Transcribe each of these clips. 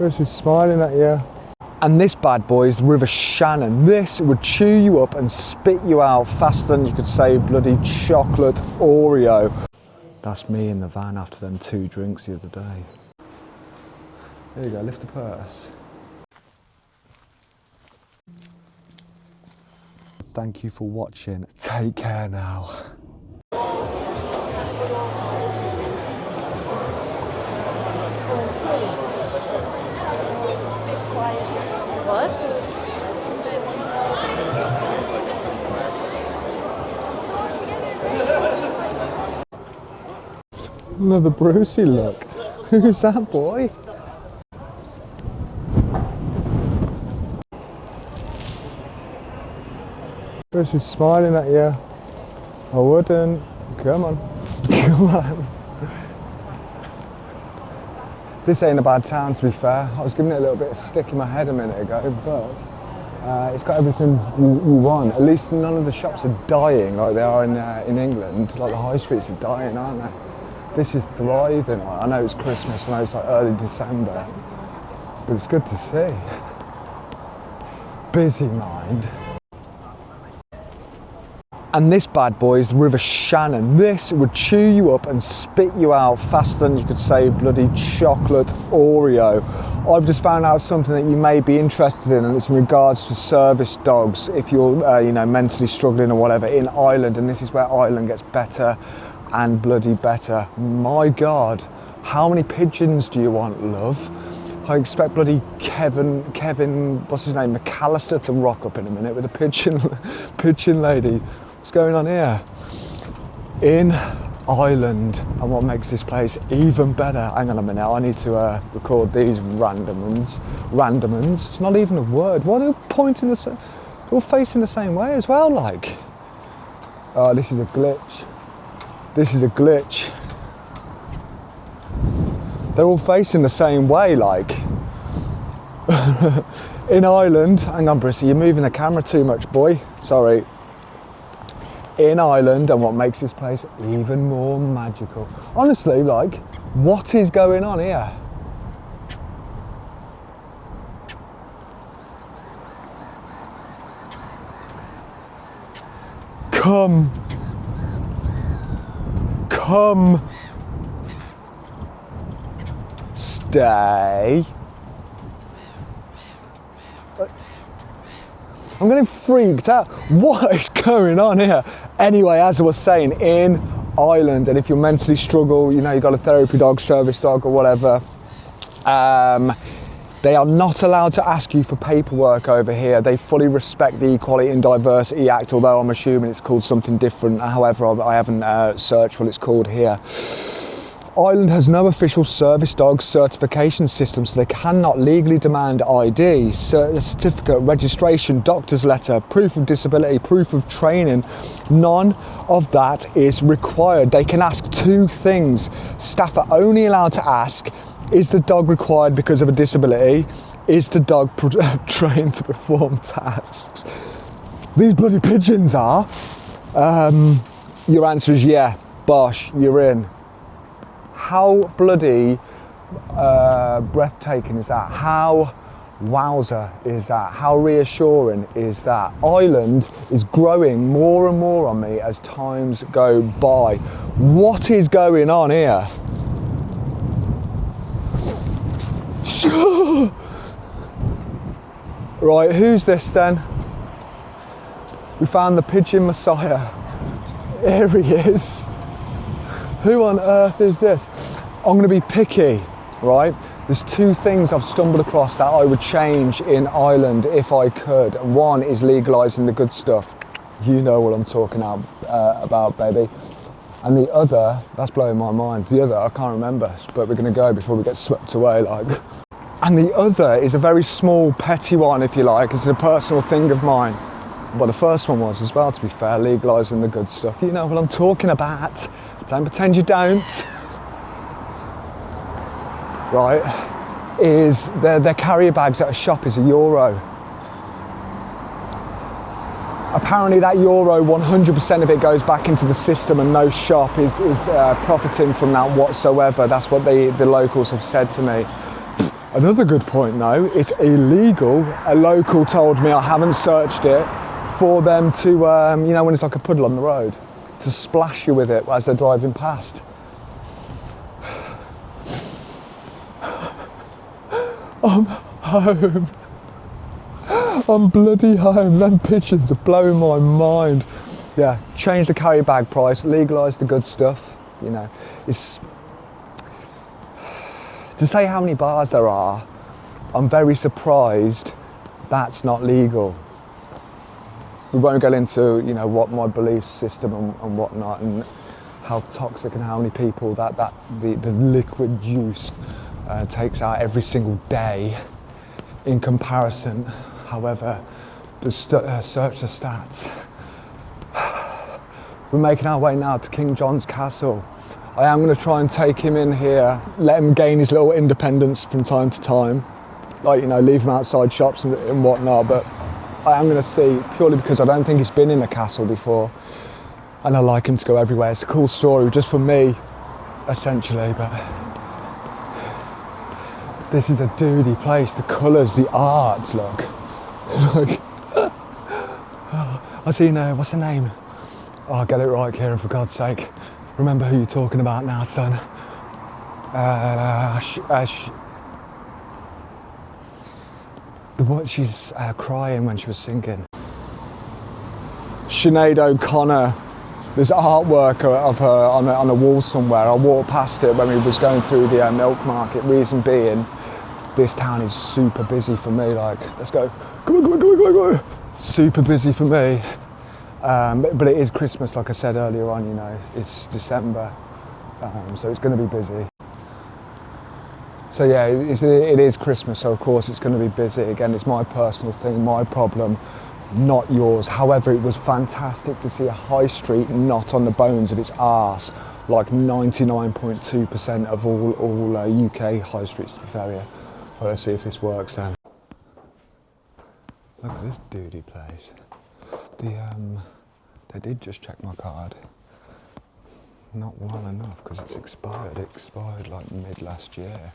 Chris is smiling at you. And this bad boy is the River Shannon. This would chew you up and spit you out faster than you could say bloody chocolate Oreo. That's me in the van after them 2 drinks the other day. There you go, lift the purse. Thank you for watching. Take care now. What? Another Brucey look. Who's that boy? Bruce is smiling at you. I wouldn't. Come on. Come on. This ain't a bad town, to be fair. I was giving it a little bit of stick in my head a minute ago, but it's got everything you want. At least none of the shops are dying like they are in England. Like the high streets are dying, aren't they? This is thriving. I know it's Christmas, I know it's like early December, but it's good to see. Busy mind. And this bad boy is the River Shannon. This would chew you up and spit you out faster than you could say bloody chocolate Oreo. I've just found out something that you may be interested in, and it's in regards to service dogs if you're you know, mentally struggling or whatever in Ireland, and this is where Ireland gets better and bloody better. My God, how many pigeons do you want, love? I expect bloody Kevin, what's his name, McAllister to rock up in a minute with a pigeon lady. What's going on here? In Ireland, and what makes this place even better, hang on a minute, I need to record these randomans. It's not even a word. Why are they pointing the same, they're all facing the same way as well, like. Oh, this is a glitch. This is a glitch. They're all facing the same way, like. In Ireland, hang on, Brissy, you're moving the camera too much, boy. Sorry. In Ireland, and what makes this place even more magical. Honestly, like, what is going on here? Come. Stay. I'm getting freaked out. What is going on here? Anyway, as I was saying, in Ireland, and if you mentally struggle, you know, you've got a therapy dog, service dog or whatever, they are not allowed to ask you for paperwork over here. They fully respect the Equality and Diversity Act, although I'm assuming it's called something different. However, I haven't searched what it's called here. Ireland has no official service dog certification system, so they cannot legally demand ID, certificate, registration, doctor's letter, proof of disability, proof of training. None of that is required. They can ask 2 things. Staff are only allowed to ask, is the dog required because of a disability? Is the dog trained to perform tasks? These bloody pigeons are. Your answer is yeah, bosh, you're in. How bloody breathtaking is that? How wowzer is that? How reassuring is that? Ireland is growing more and more on me as times go by. What is going on here? Right, who's this then? We found the pigeon messiah. Here he is. Who on earth is this? I'm going to be picky, right? There's 2 things I've stumbled across that I would change in Ireland if I could. One is legalising the good stuff. You know what I'm talking about, baby. And the other, that's blowing my mind. The other, I can't remember, but we're going to go before we get swept away, like. And the other is a very small, petty one, if you like. It's a personal thing of mine. Well, the first one was as well, to be fair, legalising the good stuff. You know what I'm talking about. Don't pretend you don't. Right, is their carrier bags at a shop is €1. Apparently that euro, 100% of it goes back into the system and no shop is profiting from that whatsoever. That's what the locals have said to me. Another good point though, it's illegal. A local told me, I haven't searched it, for them to, you know when it's like a puddle on the road, to splash you with it as they're driving past. I'm home. I'm bloody home. Them pictures are blowing my mind. Yeah, change the carry bag price, legalise the good stuff. You know, it's to say how many bars there are. I'm very surprised that's not legal. We won't get into, you know, what my belief system and whatnot, and how toxic and how many people the liquid juice takes out every single day. In comparison, however, search the stats. We're making our way now to King John's Castle. I am going to try and take him in here, let him gain his little independence from time to time, like, you know, leave him outside shops and whatnot, but I am going to see, purely because I don't think he's been in a castle before, and I like him to go everywhere. It's a cool story just for me, essentially, but this is a duty place. The colours, the art, look. Like, I see now, what's her name? Oh, get it right, Kieran, for God's sake. Remember who you're talking about now, son. She's crying when she was singing. Sinead O'Connor. There's artwork of her on a wall somewhere. I walked past it when we was going through the milk market. Reason being, this town is super busy for me. Like, let's go. Come on, come on, come on, come on, come on. Super busy for me. But it is Christmas, like I said earlier on, you know, it's December, so it's going to be busy. So yeah, it is Christmas, so of course it's going to be busy. Again, it's my personal thing, my problem, not yours. However, it was fantastic to see a high street not on the bones of its arse, like 99.2% of all UK high streets, to be fair. Yeah. Well, let's see if this works then. Look at this duty place. They did just check my card. Not well enough because it's expired. It expired like mid last year.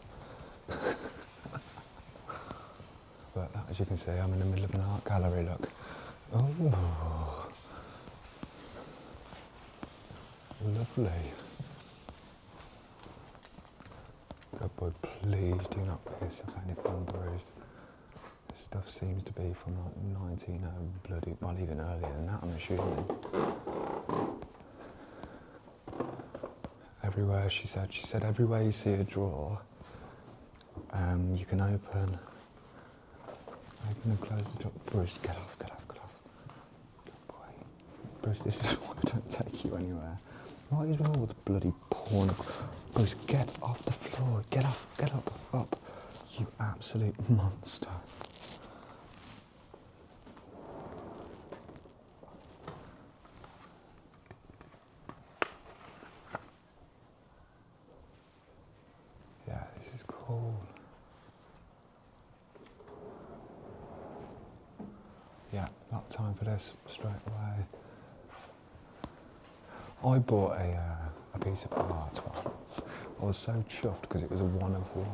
But as you can see, I'm in the middle of an art gallery. Look. Oh, lovely. Good boy, please do not piss up anything bruised. This stuff seems to be from like 1900 bloody, well, even earlier than that, I'm assuming. Everywhere, she said everywhere you see a drawer, you can open and close the drawer. Bruce, get off, get off, get off. Good boy. Bruce, this is why I don't take you anywhere. What is with all the bloody porn? Bruce, get off the floor, get up, up. You absolute monster. Yeah, this is cool. Yeah, not time for this straight away. I bought a piece of art once. I was so chuffed because it was a one of one.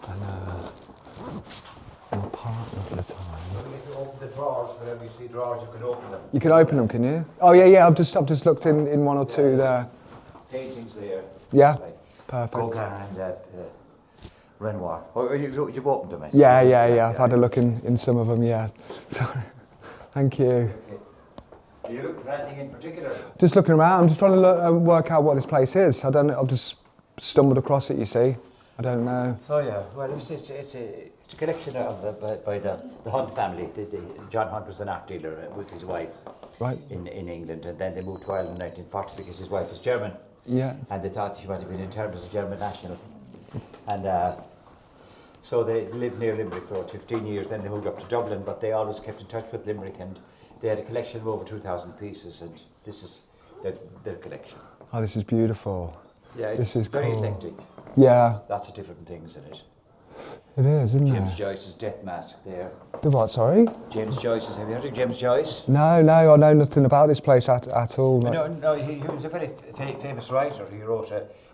And my partner at the time. Well, if you open the drawers, whenever you see drawers, you can open them. You can open them, can you? Oh yeah, I've just looked in one or two there. Paintings there. Yeah, like perfect. Gauguin and Renoir. Oh, you've opened them, I see. Yeah. I've had a look in some of them. Yeah. Sorry. Thank you. Okay. Are you looking for anything in particular? Just looking around. I'm just trying to work out what this place is. I don't know. I've just stumbled across it. You see. I don't know. Oh yeah. Well, it's a collection of by the Hunt family. John Hunt was an art dealer with his wife. Right. In England, and then they moved to Ireland in 1940 because his wife was German. Yeah. And they thought she might have been interned as a German national. And so they lived near Limerick for about 15 years, then they moved up to Dublin, but they always kept in touch with Limerick, and they had a collection of over 2,000 pieces, and this is their collection. Oh, this is beautiful. Yeah, this is very cool. eclectic. Yeah. Lots of different things in it. It is, isn't James it? Joyce's Death Mask there. The what, sorry? James Joyce's, have you heard of James Joyce? No, I know nothing about this place at all. No, he was a very famous writer. He wrote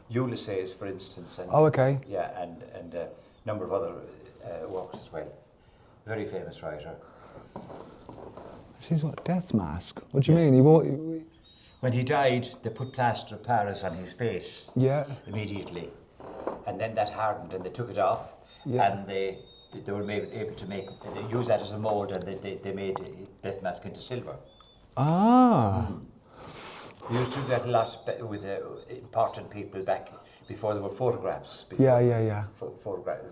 Ulysses, for instance. And, Oh, okay. Yeah, and number of other works as well. Very famous writer. This is what, death mask? What do you mean? He walked. When he died, they put plaster of Paris on his face Yeah. immediately, and then that hardened, and they took it off, Yeah. and they were able to make, they used that as a mold, and they made death mask into silver. Ah. They used to do that a lot with important people back before there were photographs. Before Yeah.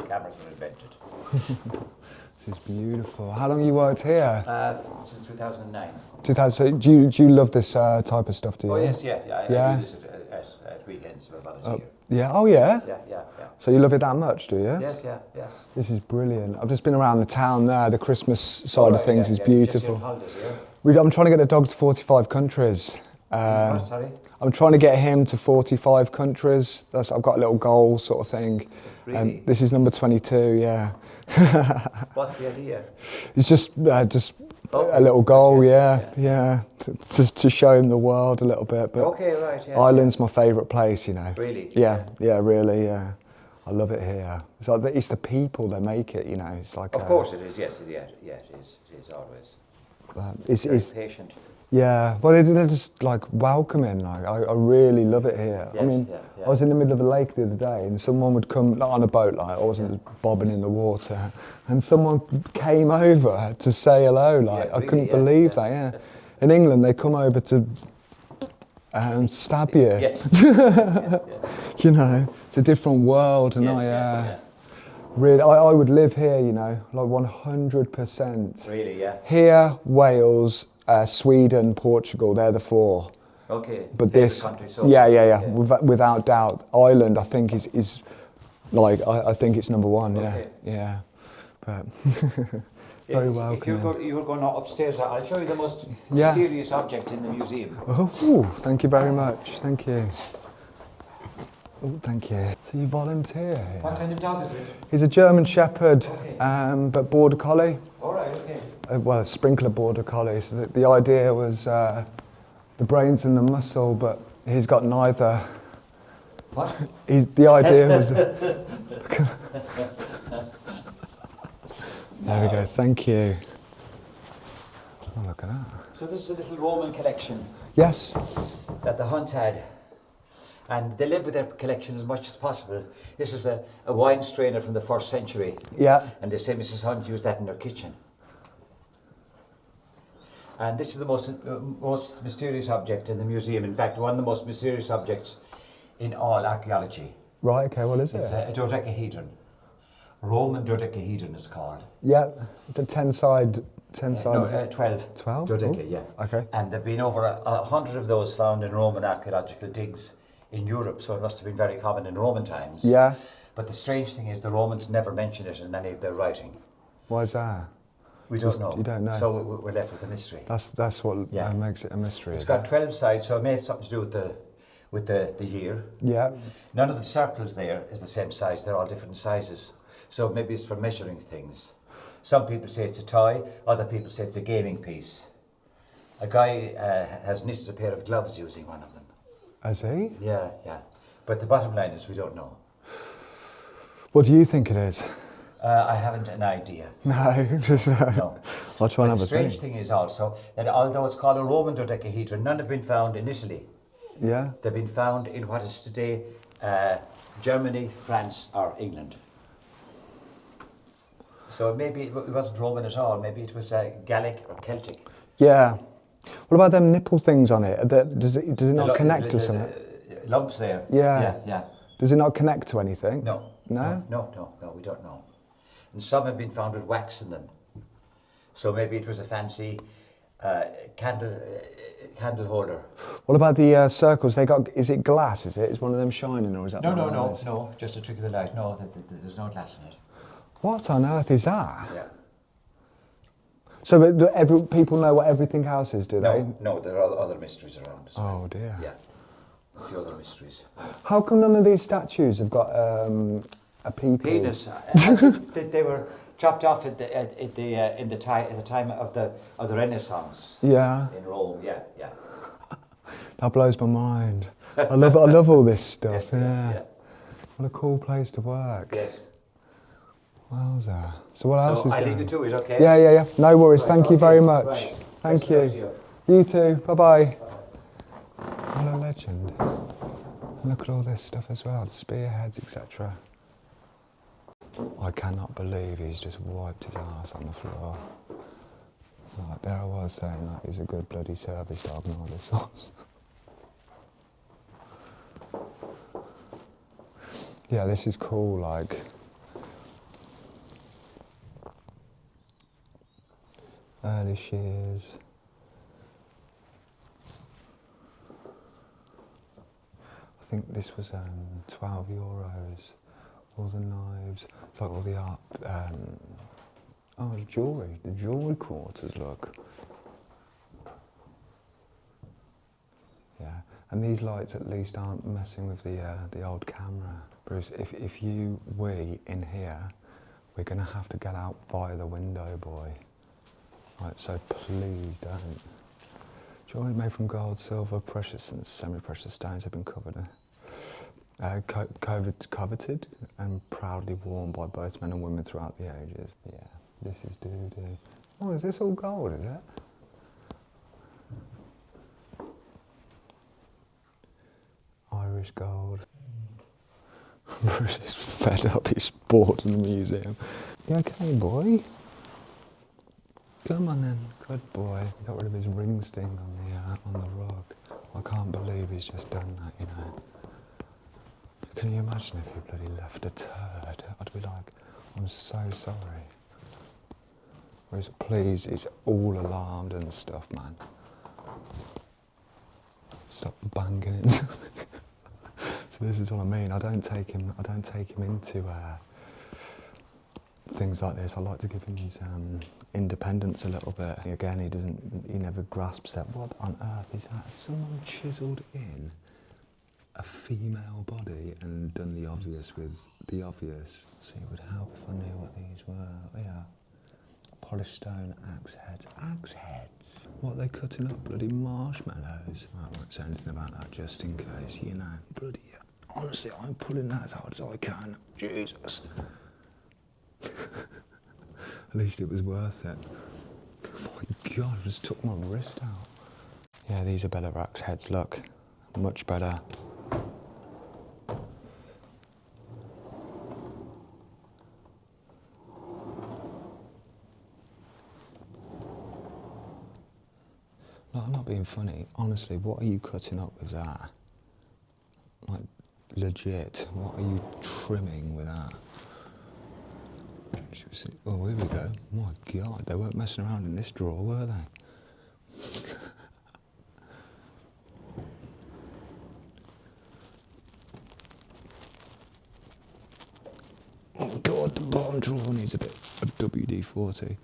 cameras were invented. This is beautiful. How long you worked here? Since 2009. 2000. So do you love this type of stuff? Do you? Oh yes, yeah. I Yeah. do this at weekends for about a year. Yeah. Oh yeah. Yeah. So you love it that much, do you? Yes. This is brilliant. I've just been around the town there. The Christmas side of things is Just beautiful. here on holidays, yeah. I'm trying to get the dog to 45 countries. Sorry? I'm trying to get him to 45 countries. I've got a little goal sort of thing. Really? This is number 22, yeah. What's the idea? It's just a little goal, yeah. To show him the world a little bit. But Okay, right, yeah. Ireland's my favourite place, you know. Really? Yeah, really, yeah. I love it here. It's like it's the people that make it, you know. It's like Of course it is, yes, it is always. it's Very patient. yeah. Well, they're just like welcoming. Like I really love it here. I Yes, mean, yeah. I was in the middle of a lake the other day, and someone would come not on a boat, like I wasn't bobbing in the water, and someone came over to say hello. Like Yeah, I couldn't really, believe that. Yeah. In England, they come over to stab you. Yes. You know, it's a different world, and really, I would live here. You know, like 100%. Really, yeah. Here, Wales, Sweden, Portugal, they're the four. Okay. But Favourite this, country, so yeah. Without doubt, Ireland, I think is like I think it's number one. Okay. Yeah. But very welcoming. If you're going upstairs, I'll show you the most Yeah. mysterious object in the museum. Oh, thank you very much. Thank you. Oh, thank you. So you volunteer here? What kind of dog is it? He's a German Shepherd, Okay. but Border Collie. All right, okay. Well, a sprinkler Border Collie. So the idea was the brains and the muscle, but he's got neither. What? The idea was. There we go. Thank you. Oh, look at that. So this is a little Roman collection Yes. that the Hunt had. And they lived with their collection as much as possible. This is a wine strainer from the 1st century. Yeah. And they say Mrs. Hunt used that in her kitchen. And this is the most mysterious object in the museum. In fact, one of the most mysterious objects in all archaeology. Right. Okay. What is It's it? a dodecahedron. Roman dodecahedron it's called. Yeah. It's a 10-side. No, 12. 12? Dodeca, Oh, yeah. okay. And there have been over 100 of those found in Roman archaeological digs in Europe, so it must have been very common in Roman times. Yeah. But the strange thing is the Romans never mention it in any of their writing. Why is that? We don't know. You don't know. So we're left with a mystery. That's what Yeah. makes it a mystery. It's is got it? 12 sides, so it may have something to do with the year. Yeah. None of the circles there is the same size. They're all different sizes. So maybe it's for measuring things. Some people say it's a toy. Other people say it's a gaming piece. A guy has knitted a pair of gloves using one of them. Has he? Yeah. But the bottom line is we don't know. What do you think it is? I haven't an idea. No. Just, No. I'll try and But have the a strange think. thing is also that although it's called a Roman dodecahedron, none have been found in Italy. Yeah. They've been found in what is today Germany, France, or England. So maybe it wasn't Roman at all. Maybe it was Gallic or Celtic. Yeah. What about them nipple things on it? Does it not connect to something? Lumps there. Yeah. Yeah. Does it not connect to anything? No. No? No, we don't know. And some have been found with wax in them. So maybe it was a fancy candle holder. What about the circles? Is it glass? Is it? Is one of them shining, or is that? No. Just a trick of the light. No, there's no glass in it. What on earth is that? Yeah. So people know what everything else is, do they? No, there are other mysteries around. as well. Oh dear. Yeah. A few other mysteries. How come none of these statues have got a people? Penis. They were chopped off at the time of the Renaissance. Yeah. In Rome. Yeah. That blows my mind. I love all this stuff. Yes, Yeah. What a cool place to work. Yes. Wowza. So what else is I'll going leave you on? to it, okay? Yeah. No worries. Right, Thank you okay, very much. right. Thank Best of luck to you. you. You too. Bye-bye. What a legend. Look at all this stuff as well, the spearheads, etc. I cannot believe he's just wiped his ass on the floor. Right, there I was saying that he's a good bloody service dog and all this sorts. Yeah, this is cool, like. Early shears. I think this was €12. All the knives, it's like all the art. Oh, the jewellery quarters. Look. Yeah, and these lights at least aren't messing with the old camera. Bruce, if we in here, we're gonna have to get out via the window, boy. Right, so please don't. Jewellery made from gold, silver, precious and semi-precious stones have been covered. Coveted and proudly worn by both men and women throughout the ages. Yeah, this is doo-doo. Oh, is this all gold, is it? Irish gold. Bruce is fed up, he's bored in the museum. You okay, boy? Come on then, good boy. He got rid of his ring sting on the rug. I can't believe he's just done that, you know. Can you imagine if he bloody left a turd? I'd be like, I'm so sorry. Whereas, please, it's all alarmed and stuff, man. Stop banging into me. So this is what I mean. I don't take him into things like this. I like to give him his independence a little bit. Again, he never grasps that. What on earth is that? Someone chiselled in a female body and done the obvious with the obvious. So it would help if I knew what these were. Oh, yeah. Polished stone axe heads. Axe heads? What, are they cutting up bloody marshmallows? I won't say anything about that just in case, you know. Bloody, honestly, I'm pulling that as hard as I can. Jesus. At least it was worth it. Oh my God, I just took my wrist out. Yeah, these are better axe heads, look. Much better. No, I'm not being funny. Honestly, what are you cutting up with that? Like, legit, what are you trimming with that? Oh, here we go. My God, they weren't messing around in this drawer, were they? Oh God, the bottom drawer needs a bit of WD-40.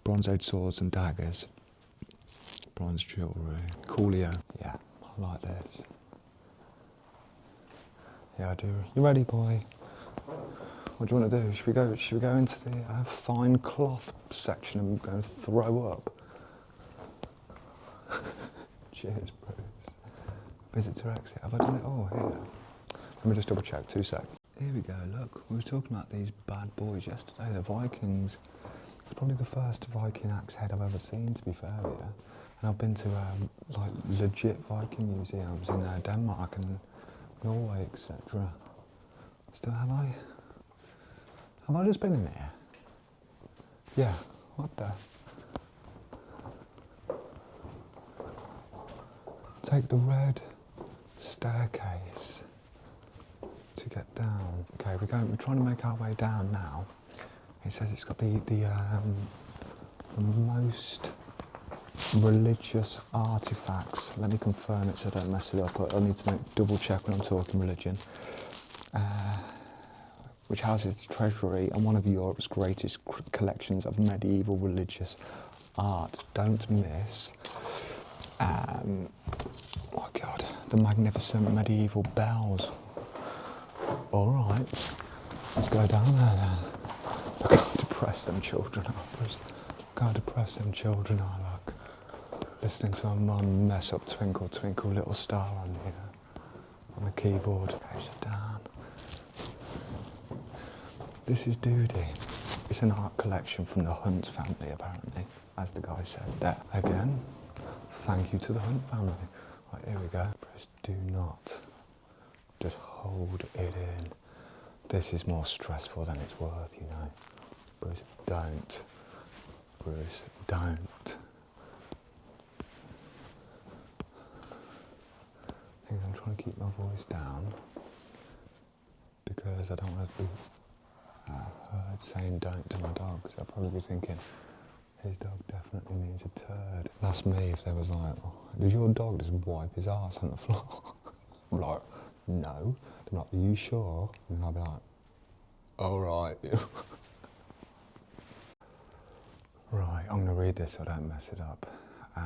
Bronze Age swords and daggers. Bronze jewellery. Coolio. Yeah, I like this. Yeah, I do. You ready, boy? What do you want to do? Should we go into the fine cloth section and go and throw up? Cheers, Bruce. Visitor exit. Have I done it all here? Let me just double check. 2 seconds. Here we go. Look, we were talking about these bad boys yesterday. The Vikings. It's probably the first Viking axe head I've ever seen, to be fair with you. And I've been to like legit Viking museums in Denmark and Norway, etc. Still, have I? Have I just been in here? Yeah. What the? Take the red staircase to get down. Okay, we're trying to make our way down now. It says it's got the most religious artifacts. Let me confirm it so I don't mess it up. I need to double check when I'm talking religion. Which houses the treasury and one of Europe's greatest collections of medieval religious art. Don't miss, oh God, the magnificent medieval bells. All right, let's go down there then. Look how depressed them children are. Look how depressed them children are, look. Listening to a mum mess up Twinkle Twinkle Little Star on here, on the keyboard. Okay, sit down. This is Doody. It's an art collection from the Hunt family, apparently, as the guy said there. Again, thank you to the Hunt family. Right, here we go. Bruce, do not just hold it in. This is more stressful than it's worth, you know. Bruce, don't. Bruce, don't. I think I'm trying to keep my voice down because I don't want to be heard saying don't to my dog, because they'll probably be thinking, his dog definitely needs a turd. That's me if they was like, oh, does your dog just wipe his ass on the floor? I'm like, no. They're like, are you sure? And I'll be like, all right. Right, I'm going to read this so I don't mess it up.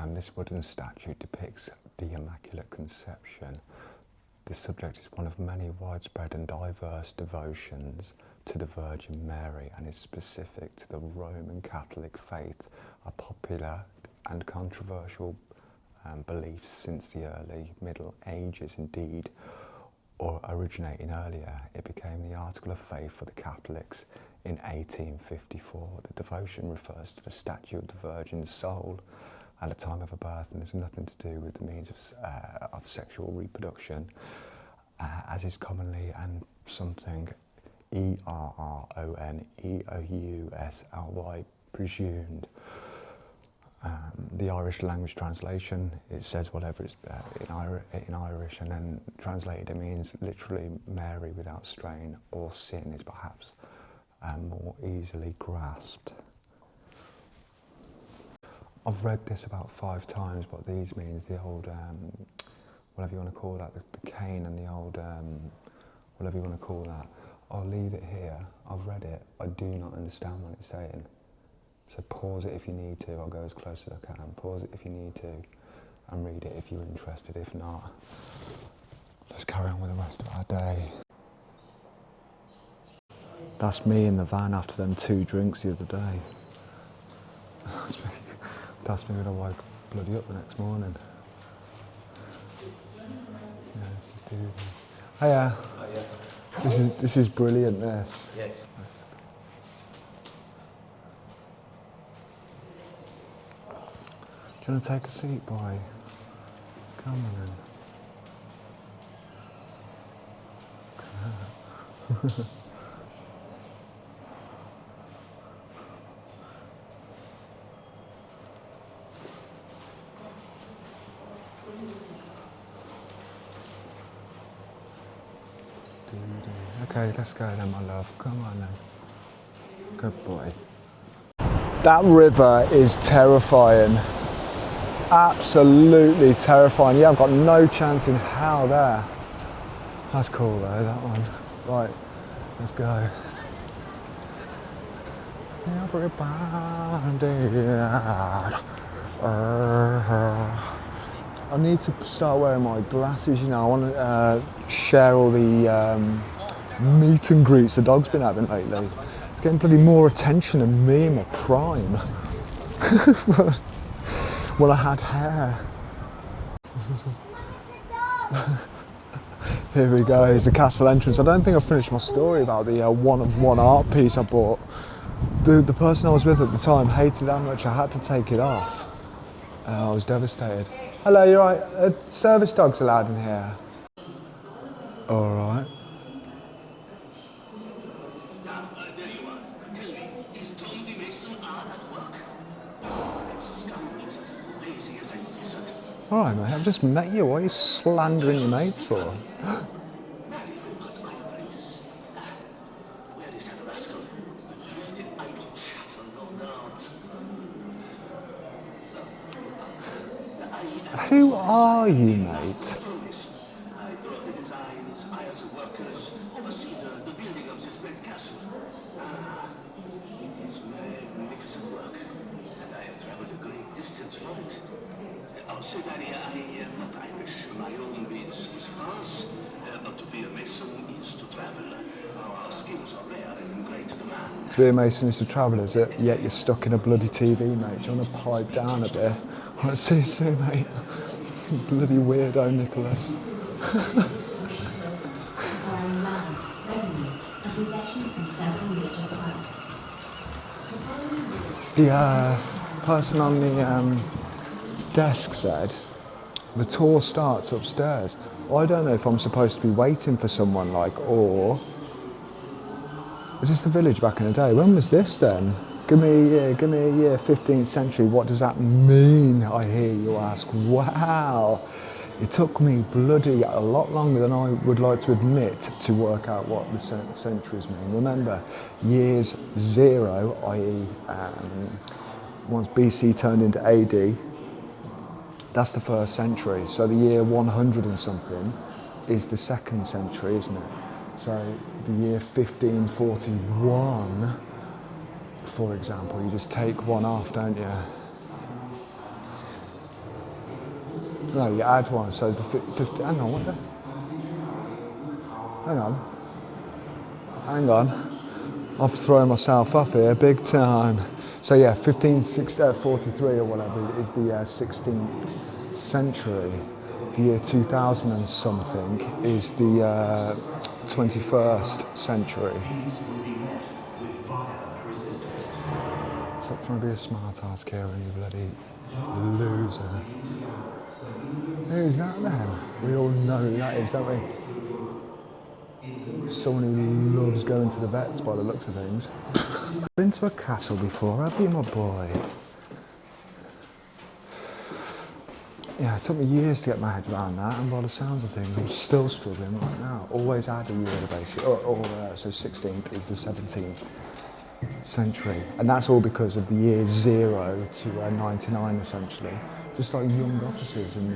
This wooden statue depicts the Immaculate Conception. The subject is one of many widespread and diverse devotions to the Virgin Mary and is specific to the Roman Catholic faith, a popular and controversial belief since the early Middle Ages. Indeed, or originating earlier, it became the article of faith for the Catholics in 1854. The devotion refers to the statue of the Virgin's soul at the time of her birth and has nothing to do with the means of sexual reproduction, as is commonly and something ERRONEOUSLY presumed. The Irish language translation, it says whatever it's in Irish, and then translated it means literally Mary without strain or sin is perhaps more easily grasped. I've read this about 5 times, but these means the old, whatever you want to call that, the cane and the old, whatever you want to call that. I'll leave it here. I've read it. I do not understand what it's saying. So pause it if you need to. I'll go as close as I can. Pause it if you need to, and read it if you're interested. If not, let's carry on with the rest of our day. That's me in the van after them 2 drinks the other day. That's me when I woke bloody up the next morning. Yeah, this is dude. Hiya. Hiya. This is brilliant, this. Yes. Do you want to take a seat, boy? Come on then. Okay, let's go then, my love. Come on then. Good boy. That river is terrifying. Absolutely terrifying. Yeah, I've got no chance in hell there. That's cool though, that one. Right, let's go. I need to start wearing my glasses, you know. I want to share all the meet and greets the dog's been having lately. It's getting bloody more attention than me in my prime. Well, I had hair. Here we go, here's the castle entrance. I don't think I finished my story about the one-of-one art piece I bought. The person I was with at the time hated how much I had to take it off. I was devastated. Hello, you're right. Service dogs allowed in here? All right. All right, mate, I've just met you. What are you slandering your mates for? Who are you, mate? To be a mason is to travel, is it? Yet you're stuck in a bloody TV, mate. Do you want to pipe down a bit? All right, see you soon, mate. Bloody weirdo, Nicholas. The person on the desk said the tour starts upstairs. I don't know if I'm supposed to be waiting for someone, like, or is this the village back in the day? When was this then? Give me a year, 15th century. What does that mean? I hear you ask. Wow. It took me bloody a lot longer than I would like to admit to work out what the centuries mean. Remember, years 0, i.e. Once BC turned into AD, that's the first century. So the year 100 and something is the second century, isn't it? So the year 1541, for example, you just take one off, don't you? No, you add one, so the 50, hang on, what the? Hang on. I've thrown myself off here, big time. So yeah, 1543 or whatever is the 16th century. The year 2000 and something is the 21st century. Stop trying to be a smart ass, Kieran, you bloody loser. Who's that then? We all know who that is, don't we? Someone who loves going to the vets by the looks of things. Been to a castle before, have you, my boy? Yeah, it took me years to get my head around that, and by the sounds of things, I'm still struggling right now. Always add a year, basically, so 16th is the 17th century, and that's all because of the year 0 to 99, essentially. Just like young officers in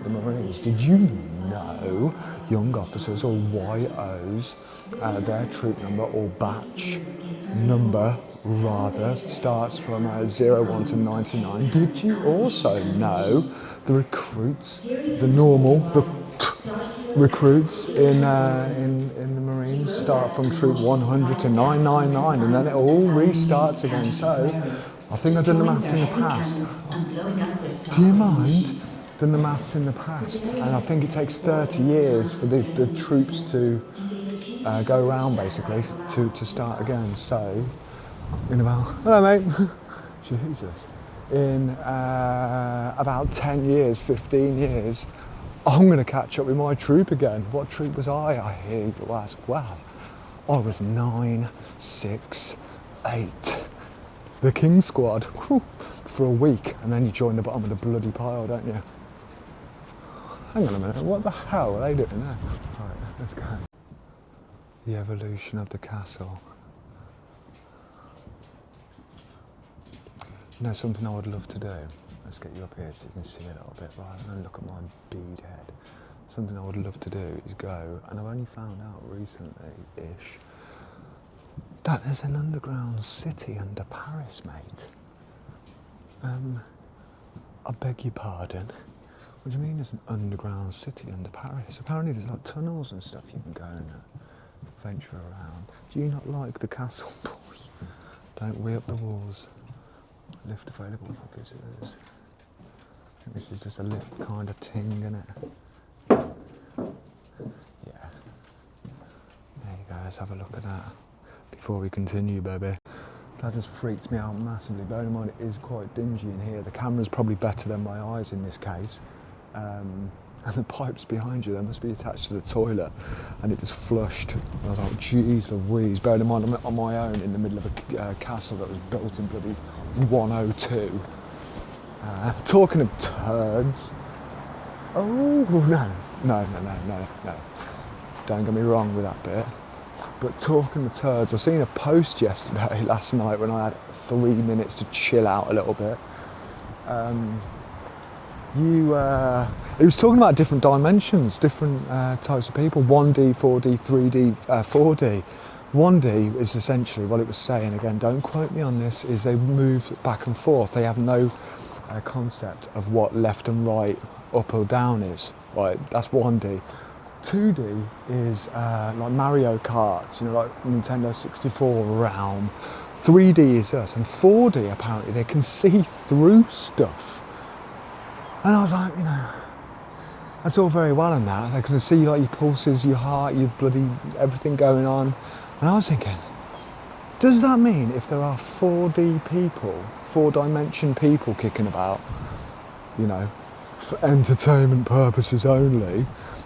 the Marines. Did you know young officers, or YOs, their troop number or batch number rather starts from 01 to 99? Did you also know the recruits, the recruits in the Marines start from troop 100 to 999, and then it all restarts again? So I think I've done the maths in the past. Do you mind? Done the maths in the past, and I think it takes 30 years for the troops to go around, basically, to start again. So, in about, hello mate, Jesus, in about 10 years, 15 years, I'm going to catch up with my troop again. What troop was I hear you ask. Well, I was 9, 6, 8. The King Squad, for a week, and then you join the bottom of the bloody pile, don't you? Hang on a minute, what the hell are they doing there? Right, let's go. The evolution of the castle. You know something I would love to do? Let's get you up here so you can see a little bit, right? And look at my bead head. Something I would love to do is go, and I've only found out recently-ish, that there's an underground city under Paris, mate. I beg your pardon. What do you mean there's an underground city under Paris? Apparently there's like tunnels and stuff you can go and venture around. Do you not like the castle, boy? Don't we up the walls. Lift available for visitors. I think this is just a lift kind of thing, isn't it? Yeah. There you go, let's have a look at that before we continue, baby. That just freaks me out massively. Bear in mind it is quite dingy in here. The camera's probably better than my eyes in this case. And the pipes behind you, they must be attached to the toilet, and it just flushed. I was like, geez Louise. Bear in mind I'm on my own in the middle of a castle that was built in bloody 102. Talking of turds. Oh, no. Don't get me wrong with that bit. But talking of turds, I seen a post yesterday, last night, when I had 3 minutes to chill out a little bit. It was talking about different dimensions, different types of people, 1D, 4D, 3D, 4D. 1D is essentially, what it was saying, again, don't quote me on this, is they move back and forth. They have no concept of what left and right, up or down is, right? That's 1D. 2D is like Mario Kart, you know, like Nintendo 64 realm. 3D is us, and 4D apparently they can see through stuff. And I was like, you know, that's all very well and that. They can see like your pulses, your heart, your bloody everything going on. And I was thinking, Does that mean if there are 4D people, 4-dimension people kicking about, you know, for entertainment purposes only,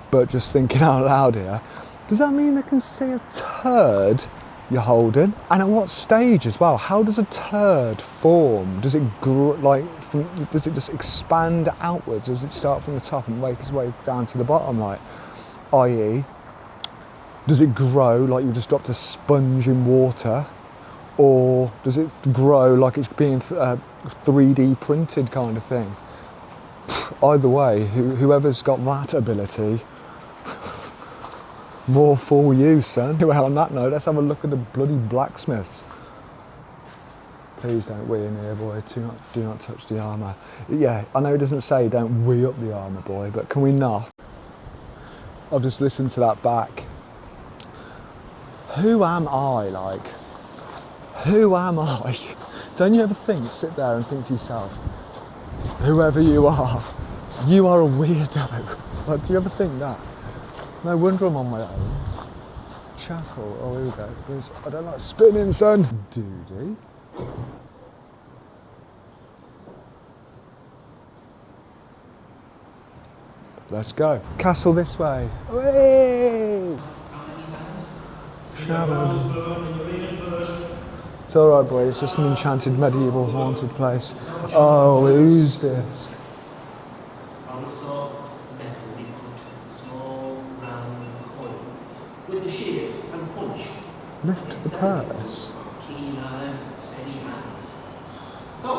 but just thinking out loud here, does that mean they can see a turd you're holding? And at what stage as well? How does a turd form? Does it does it just expand outwards? Does it start from the top and make its way down to the bottom? Like, i.e., does it grow like you just dropped a sponge in water? Or does it grow like it's being 3D printed kind of thing? Either way, whoever's got that ability, more for you, son. Anyway, on that note, let's have a look at the bloody blacksmiths. Please don't wee in here, boy. Do not touch the armour. Yeah, I know it doesn't say don't wee up the armour, boy, but can we not? I've just listened to that back. Who am I, like? Who am I? Don't you ever sit there and think to yourself, whoever you are a weirdo. Like, do you ever think that? No wonder I'm on my own. Chapel, oh here we go. I don't like spinning, son. Doody. Let's go. Castle this way. Whee! It's alright, boy, it's just an enchanted medieval haunted place. Oh, who's this? On the soft metal we cut small round coins with the shears and punch. Lift the purse. Keen eyes and steady hands. So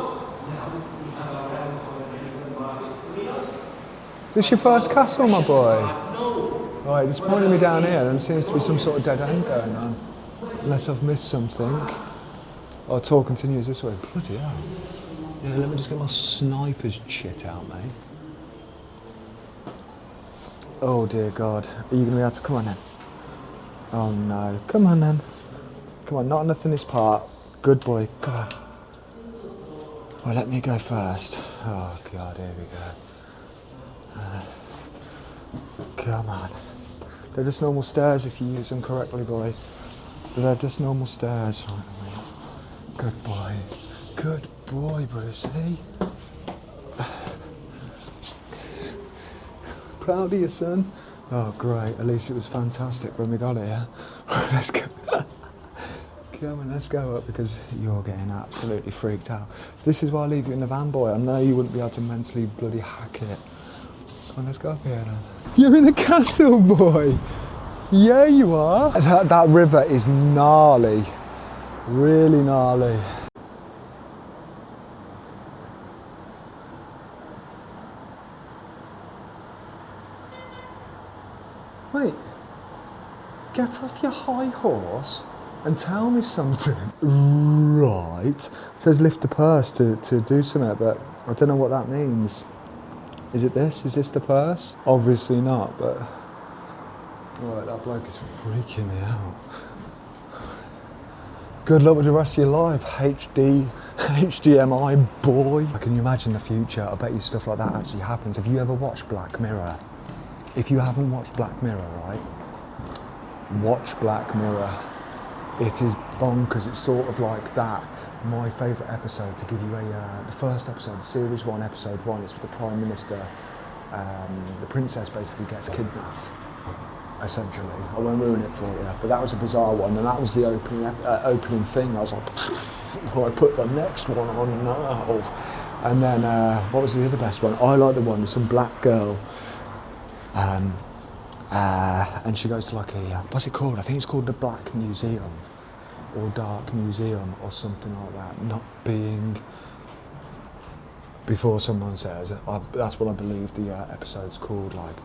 now we have our round coin ready for the market. This your first castle, my boy? No. Right, it's pointing me down here and there seems to be some sort of dead end going on. Unless I've missed something. Oh, tour continues this way. Bloody hell. Yeah, let me just get my sniper's shit out, mate. Oh dear God. Are you going to be able to come on then? Oh no. Come on then. Come on, not enough in this part. Good boy. Come on. Well, let me go first. Oh God, here we go. Come on. They're just normal stairs if you use them correctly, boy. They're just normal stairs. Good boy. Good boy, Brucey. Proud of you, son. Oh, great. At least it was fantastic when we got here. Let's go. Come on, let's go up because you're getting absolutely freaked out. This is why I leave you in the van, boy. I know you wouldn't be able to mentally bloody hack it. Come on, let's go up here then. You're in a castle, boy. Yeah, you are. That river is gnarly. Really gnarly. Wait, get off your high horse and tell me something. Right. It says lift the purse to do something, but I don't know what that means. Is it this? Is this the purse? Obviously not, but... Right, that bloke is freaking me out. Good luck with the rest of your life, HDMI boy. Can you imagine the future? I bet you stuff like that actually happens. Have you ever watched Black Mirror? If you haven't watched Black Mirror, right? Watch Black Mirror. It is bonkers. It's sort of like that. My favourite episode, to give you the first episode, series 1, episode 1, it's with the Prime Minister. The princess basically gets kidnapped. Essentially, I won't ruin it for you, but that was a bizarre one, and that was the opening thing. I was like, before I put the next one on now. And then, what was the other best one? I like the one with some black girl, and she goes to like a, what's it called? I think it's called the Black Museum, or Dark Museum, or something like that. Not being, before someone says, that's what I believe the episode's called, like.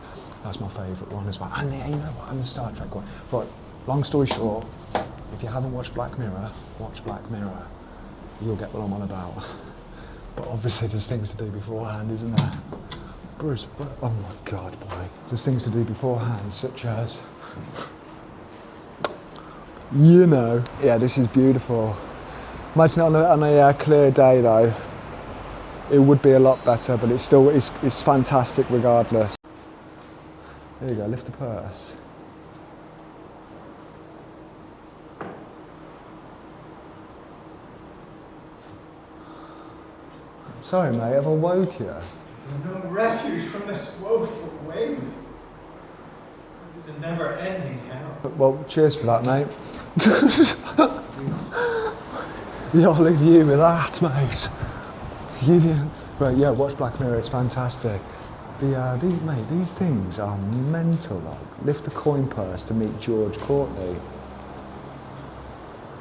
That's my favourite one as well. And you know what, and the Star Trek one. But long story short, if you haven't watched Black Mirror, watch Black Mirror. You'll get what I'm on about. But obviously there's things to do beforehand, isn't there? Bruce, oh my God, boy. There's things to do beforehand, such as, you know. Yeah, this is beautiful. Imagine it on a clear day though. It would be a lot better, but it's still, it's fantastic regardless. There you go, lift the purse. Sorry, mate, have I woke you? Is there no refuge from this woeful wind? It's a never-ending hell. Well, cheers for that, mate. Yeah, I'll leave you with that, mate. Right, yeah, watch Black Mirror, it's fantastic. Mate, these things are mental, like. Lift a coin purse to meet George Courtney.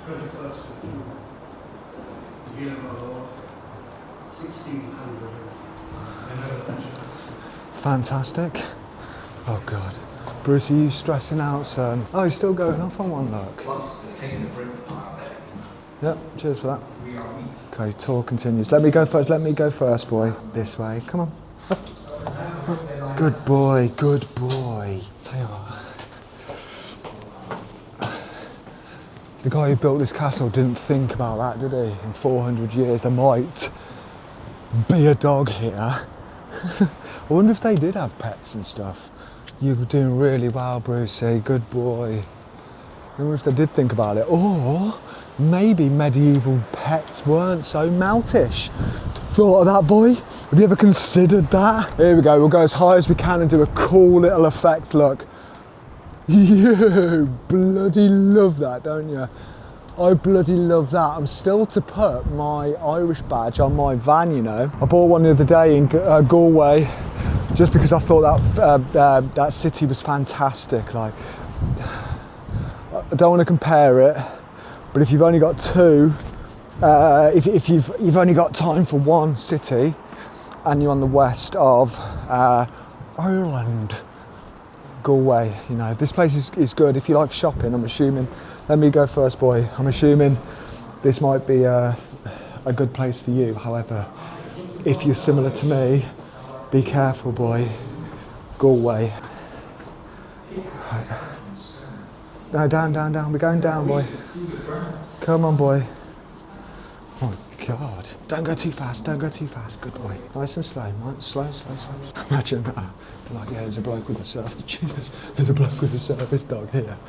21st of June, the year of our Lord, 1600. I know that. Fantastic. Oh, God. Bruce, are you stressing out, son? Oh, he's still going off on one, look. Flux is taking the Britain on our beds. Yep, cheers for that. We are weak. Okay, tour continues. Let me go first, boy. This way, come on. Up. Good boy, good boy. Tell you what. The guy who built this castle didn't think about that, did he? In 400 years, there might be a dog here. I wonder if they did have pets and stuff. You were doing really well, Brucey, good boy. I wonder if they did think about it. Or maybe medieval pets weren't so meltish. Thought of that, boy? Have you ever considered that? Here we go, we'll go as high as we can and do a cool little effect, look. You bloody love that, don't you? I bloody love that. I'm still to put my Irish badge on my van, you know. I bought one the other day in Galway, just because I thought that city was fantastic. Like, I don't want to compare it, but if you've only got two, if you've only got time for one city, and you're on the west of Ireland, Galway, you know, this place is good if you like shopping. I'm assuming. Let me go first, boy. I'm assuming this might be a good place for you. However, if you're similar to me, be careful, boy. Galway. Right. No, down. We're going down, boy. Come on, boy. Oh, God. Don't go too fast. Good boy. Nice and slow, mate. Slow. Imagine that. Like, yeah, there's a bloke with a service. Jesus, there's a bloke with a service dog here.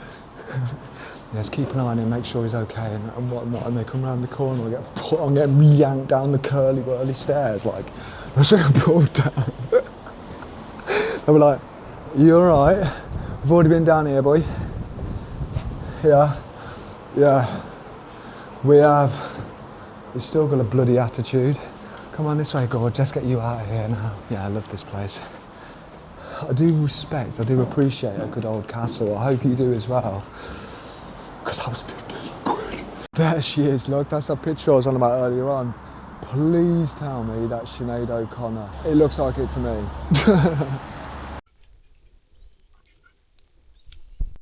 Yes, keep an eye on him, make sure he's okay and whatnot. And they come round the corner and I'm getting yanked down the curly whirly stairs, like, I'm getting brought down. They were like, you alright? We've already been down here, boy. Yeah. We have. You've still got a bloody attitude. Come on this way, gorge, let's get you out of here now. Yeah, I love this place. I do appreciate a good old castle. I hope you do as well. Because that was 15 quid. There she is, look, that's that picture I was on about earlier on. Please tell me that's Sinead O'Connor. It looks like it to me.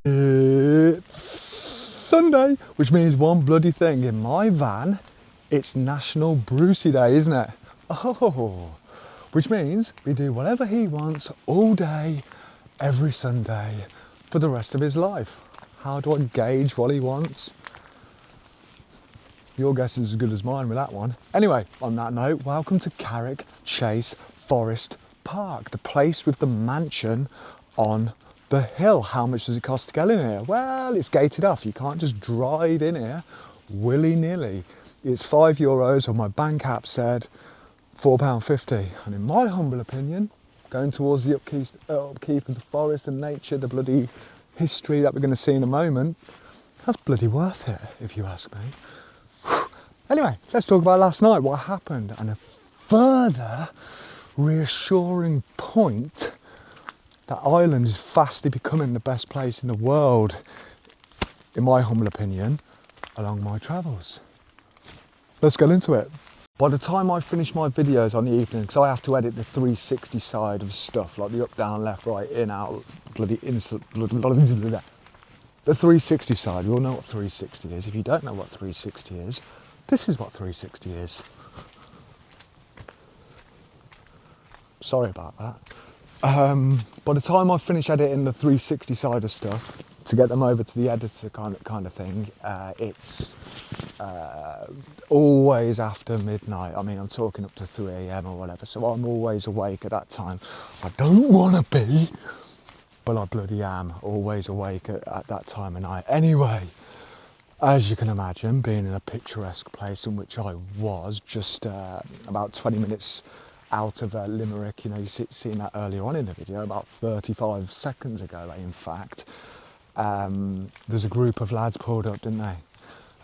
It's Sunday, which means one bloody thing. In my van, it's National Brucey Day, isn't it? Oh, which means we do whatever he wants all day, every Sunday, for the rest of his life. How do I gauge what he wants? Your guess is as good as mine with that one. Anyway, on that note, welcome to Carrick Chase Forest Park, the place with the mansion on the hill. How much does it cost to get in here? Well, it's gated off. You can't just drive in here willy-nilly. It's €5, or my bank app said £4.50. And in my humble opinion, going towards the upkeep of the forest and nature, the bloody history that we're going to see in a moment, that's bloody worth it, if you ask me. Anyway, let's talk about last night, what happened, and a further reassuring point that Ireland is fastly becoming the best place in the world, in my humble opinion, along my travels. Let's get into it. By the time I finish my videos on the evening, because I have to edit the 360 side of stuff, like the up, down, left, right, in, out, the 360 side, we all know what 360 is. If you don't know what 360 is, this is what 360 is. Sorry about that. By the time I finish editing the 360 side of stuff, to get them over to the editor kind of thing, it's always after midnight. I mean, I'm talking up to 3 AM or whatever, so I'm always awake at that time. I don't want to be, but I bloody am always awake at that time of night. Anyway, As you can imagine, being in a picturesque place in which I was, just about 20 minutes out of Limerick, you know, seen that earlier on in the video, about 35 seconds ago, in fact, there's a group of lads pulled up, didn't they?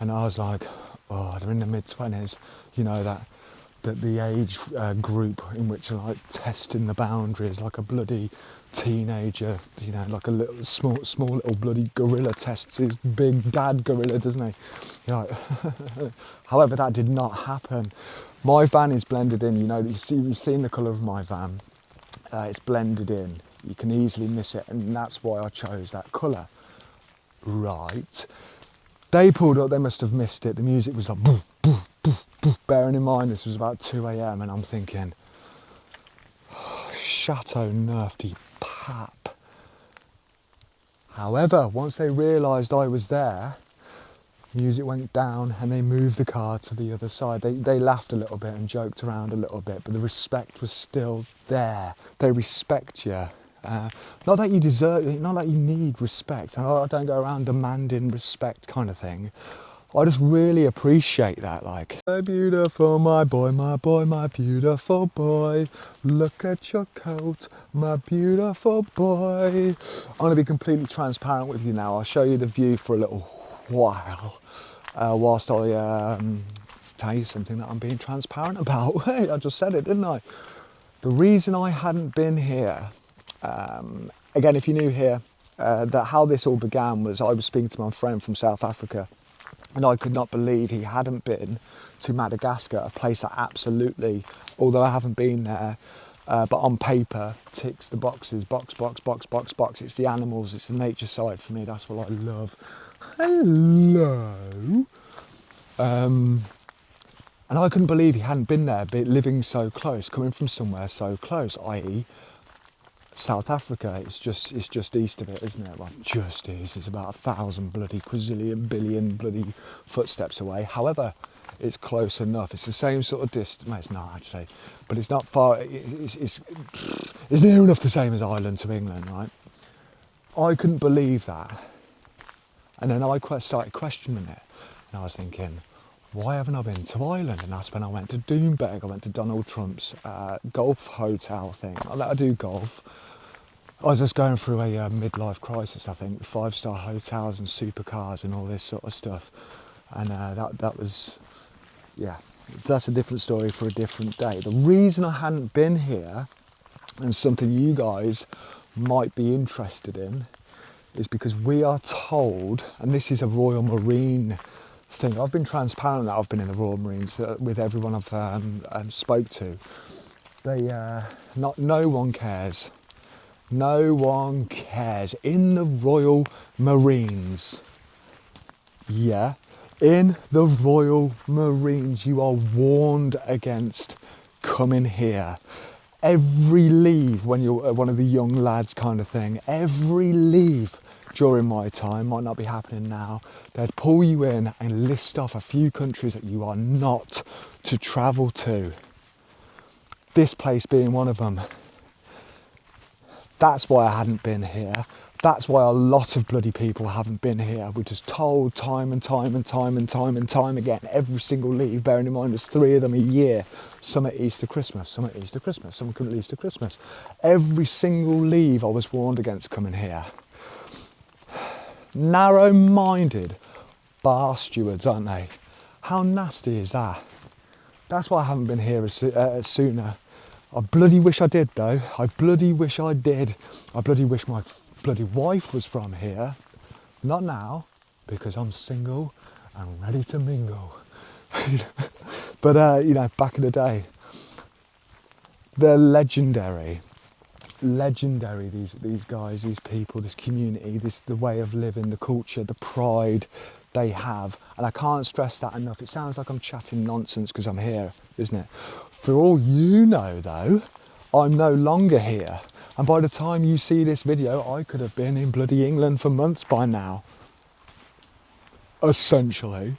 And I was like, oh, they're in the mid-20s, you know, that the age group in which are like testing the boundaries, like a bloody teenager, you know, like a little small little bloody gorilla tests his big dad gorilla, doesn't he? You know, however, that did not happen. My van is blended in, you know, you've seen the colour of my van. It's blended in. You can easily miss it, and that's why I chose that colour. Right. They pulled up, they must have missed it. The music was like boof, boof, boof, boof. Bearing in mind this was about 2 a.m. and I'm thinking, oh, Chateau Neuf de Pape. However, once they realised I was there, music went down and they moved the car to the other side. They laughed a little bit and joked around a little bit, but the respect was still there. They respect you. Not that you deserve it, not that you need respect. I don't go around demanding respect kind of thing. I just really appreciate that, like, my beautiful, my boy, my beautiful boy. Look at your coat, my beautiful boy. I'm going to be completely transparent with you now. I'll show you the view for a little while, whilst I tell you something that I'm being transparent about. Hey, I just said it, didn't I? The reason I hadn't been here, again, if you're new here, that how this all began was I was speaking to my friend from South Africa, and I could not believe he hadn't been to Madagascar, a place that absolutely, although I haven't been there, but on paper ticks the boxes, box. It's the animals, it's the nature side for me. That's what I love. Hello. And I couldn't believe he hadn't been there, but living so close, coming from somewhere so close, i.e. South Africa. It's just east of it, isn't it? Well, just east. It's about 1,000 bloody quadrillion billion bloody footsteps away. However, it's close enough. It's the same sort of distance. No, it's not actually, but it's not far. It's near enough the same as Ireland to England, right? I couldn't believe that, and then I started questioning it, and I was thinking, why haven't I been to Ireland? And that's when I went to Doonbeg. I went to Donald Trump's golf hotel thing. I do golf. I was just going through a midlife crisis, I think, 5-star hotels and supercars and all this sort of stuff. And that was, yeah, that's a different story for a different day. The reason I hadn't been here, and something you guys might be interested in, is because we are told, and this is a Royal Marine thing. I've been transparent that I've been in the Royal Marines with everyone I've spoke to. No one cares. No one cares. In the Royal Marines, yeah, in the Royal Marines, you are warned against coming here. Every leave, when you're one of the young lads kind of thing, every leave during my time, might not be happening now, they'd pull you in and list off a few countries that you are not to travel to. This place being one of them. That's why I hadn't been here. That's why a lot of bloody people haven't been here. We're just told time and time again, every single leave, bearing in mind there's 3 of them a year. Some at Easter, Christmas, some at Easter, Christmas, some come at Easter, Christmas. Every single leave I was warned against coming here. Narrow-minded bar stewards, aren't they? How nasty is that? That's why I haven't been here sooner. I bloody wish I did though. I bloody wish I did. I bloody wish my bloody wife was from here. Not now, because I'm single and ready to mingle. But you know, back in the day, they're legendary. Legendary, these guys, these people, this community, the way of living, the culture, the pride they have. And I can't stress that enough. It sounds like I'm chatting nonsense because I'm here, isn't it? For all you know though, I'm no longer here. And by the time you see this video, I could have been in bloody England for months by now. Essentially.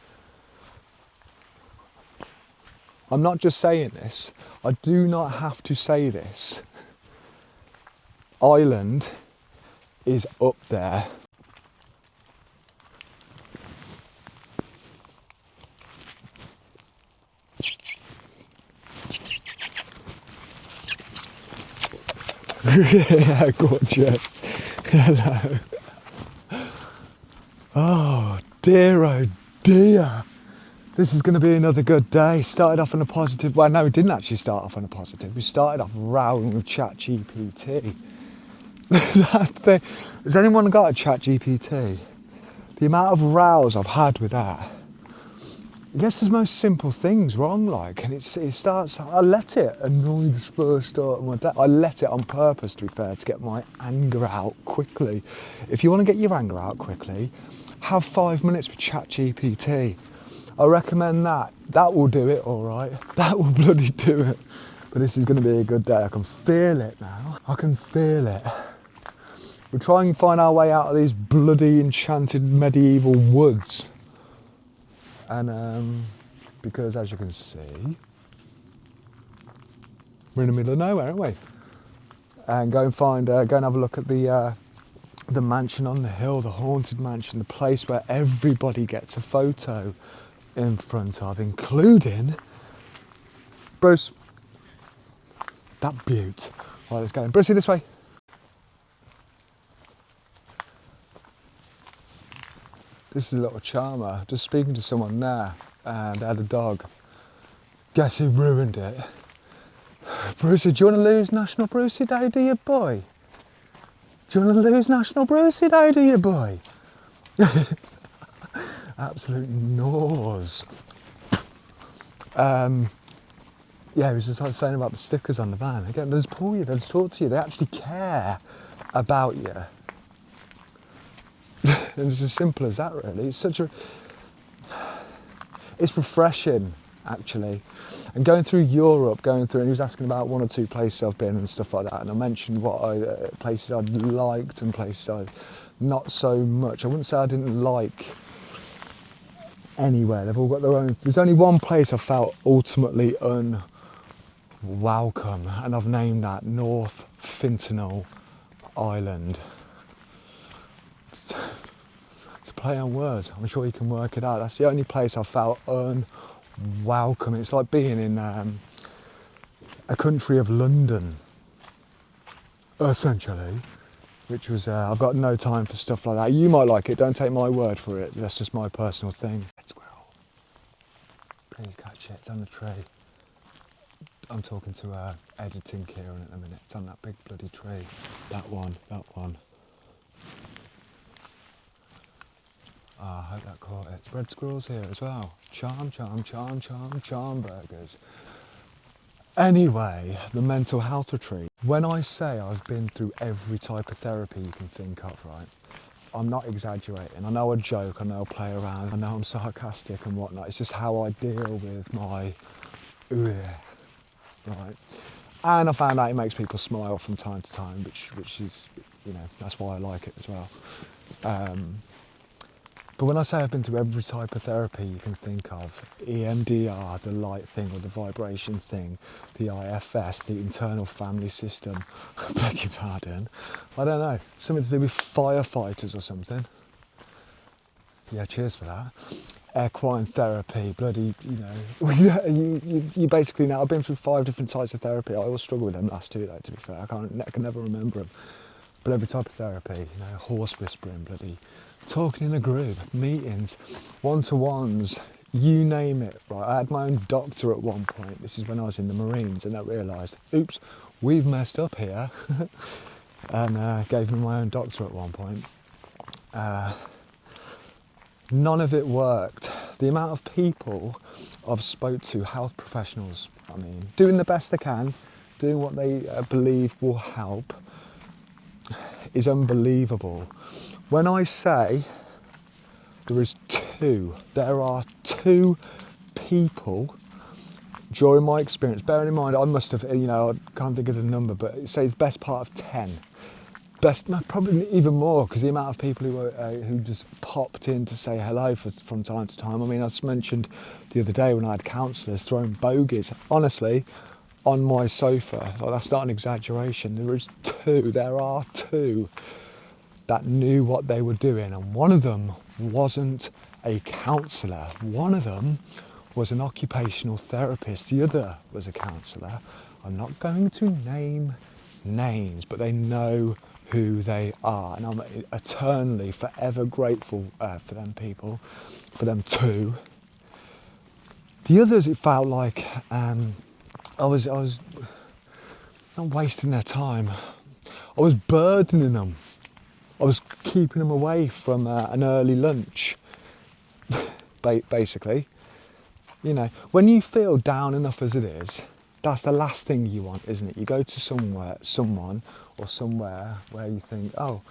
I'm not just saying this. I do not have to say this. Ireland is up there. Yeah, gorgeous. Hello. Oh dear. This is going to be another good day. Started off on a positive. Well, no, we didn't actually start off on a positive. We started off rowing with ChatGPT. That thing. Has anyone got a ChatGPT? The amount of rows I've had with that. It gets the most simple things wrong, like, and it starts. I let it annoy the first start of my day. I let it on purpose, to be fair, to get my anger out quickly. If you want to get your anger out quickly, have 5 minutes with ChatGPT. I recommend that. That will do it, all right. That will bloody do it. But this is going to be a good day. I can feel it now. I can feel it. We'll try and find our way out of these bloody enchanted medieval woods. And because as you can see, we're in the middle of nowhere, aren't we? And go and find, go and have a look at the mansion on the hill, the haunted mansion, the place where everybody gets a photo in front of, including Bruce. That beaut. Right, let's go. Brucey, this way. This is a little charmer. Just speaking to someone there, and they had a dog. Guess who ruined it? Brucey, do you want to lose National Brucey Day, do you, boy? Do you want to lose National Brucey Day, do you, boy? Absolute nose. Yeah, he was just like saying about the stickers on the van. Again, they'll just pull you, they'll just talk to you. They actually care about you. And it's as simple as that, really. It's it's refreshing, actually. And going through Europe, and he was asking about 1 or 2 places I've been and stuff like that. And I mentioned places I'd liked and places I not so much. I wouldn't say I didn't like anywhere. They've all got their own. There's only one place I felt ultimately unwelcome, and I've named that North Fentanyl Island. It's a play on words. I'm sure you can work it out. That's the only place I felt unwelcome. It's like being in a country of London, essentially. Which was, I've got no time for stuff like that. You might like it, don't take my word for it. That's just my personal thing. Red squirrel. Please catch it, it's on the tree. I'm talking to editing Kieran at the minute. It's on that big bloody tree. That one. I hope that caught it. Red squirrels here as well. Charm burgers. Anyway, the mental health retreat. When I say I've been through every type of therapy you can think of, right? I'm not exaggerating. I know I joke, I know I play around, I know I'm sarcastic and whatnot. It's just how I deal with my right? And I found out it makes people smile from time to time, which is, you know, that's why I like it as well. But when I say I've been through every type of therapy you can think of, EMDR, the light thing or the vibration thing, the IFS, the internal family system, I beg your pardon, I don't know, something to do with firefighters or something. Yeah, cheers for that. Equine therapy, bloody, you know, you basically now, I've been through 5 different types of therapy. I always struggle with them last 2 though, to be fair, I can never remember them. But every type of therapy, you know, horse whispering, bloody, talking in a group, meetings, one-to-ones, you name it, right? I had my own doctor at one point. This is when I was in the Marines, and I realised, oops, we've messed up here. And gave me my own doctor at one point. None of it worked. The amount of people I've spoke to, health professionals, I mean, doing the best they can, doing what they believe will help, is unbelievable. When I say there are two people during my experience, bearing in mind I must have, you know, I can't think of the number, but say the best part of 10. Best, no, probably even more, because the amount of people who just popped in to say hello from time to time. I mean, I just mentioned the other day when I had counsellors throwing bogies, honestly, on my sofa. Like, that's not an exaggeration. There are two that knew what they were doing, and one of them wasn't a counsellor. One of them was an occupational therapist. The other was a counsellor. I'm not going to name names, but they know who they are, and I'm eternally, forever grateful for them people, for them too. The others, it felt like I was not wasting their time. I was burdening them. I was keeping them away from an early lunch, basically. You know, when you feel down enough as it is, that's the last thing you want, isn't it? You go to someone or somewhere where you think, oh,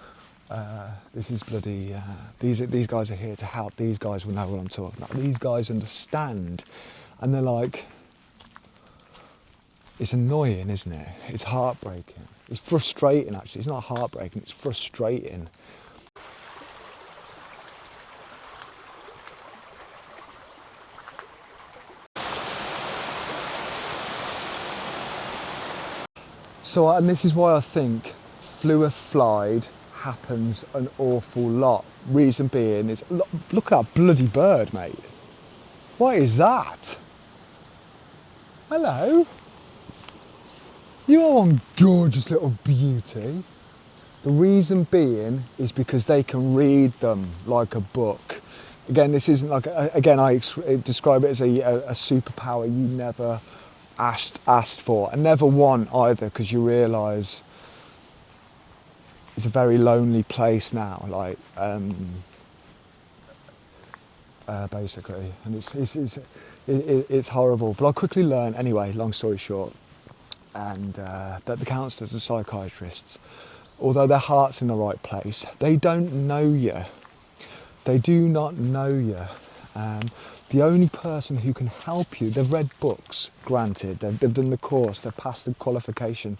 this is bloody, these guys are here to help, these guys will know what I'm talking about, these guys understand, and they're like, it's annoying, isn't it? It's heartbreaking. It's frustrating, actually. It's not heartbreaking, it's frustrating. So, and this is why I think fluoride happens an awful lot. Reason being is, look at that bloody bird, mate. What is that? Hello? You are one gorgeous little beauty. The reason being is because they can read them like a book. Again, this isn't like, again, I describe it as a superpower you never asked for, and never want either, because you realise it's a very lonely place now, like, basically, and it's horrible. But I quickly learned, anyway, long story short, and that the counsellors and psychiatrists, although their heart's in the right place, they don't know you. They do not know you. The only person who can help you, they've read books, granted, they've done the course, they've passed the qualification,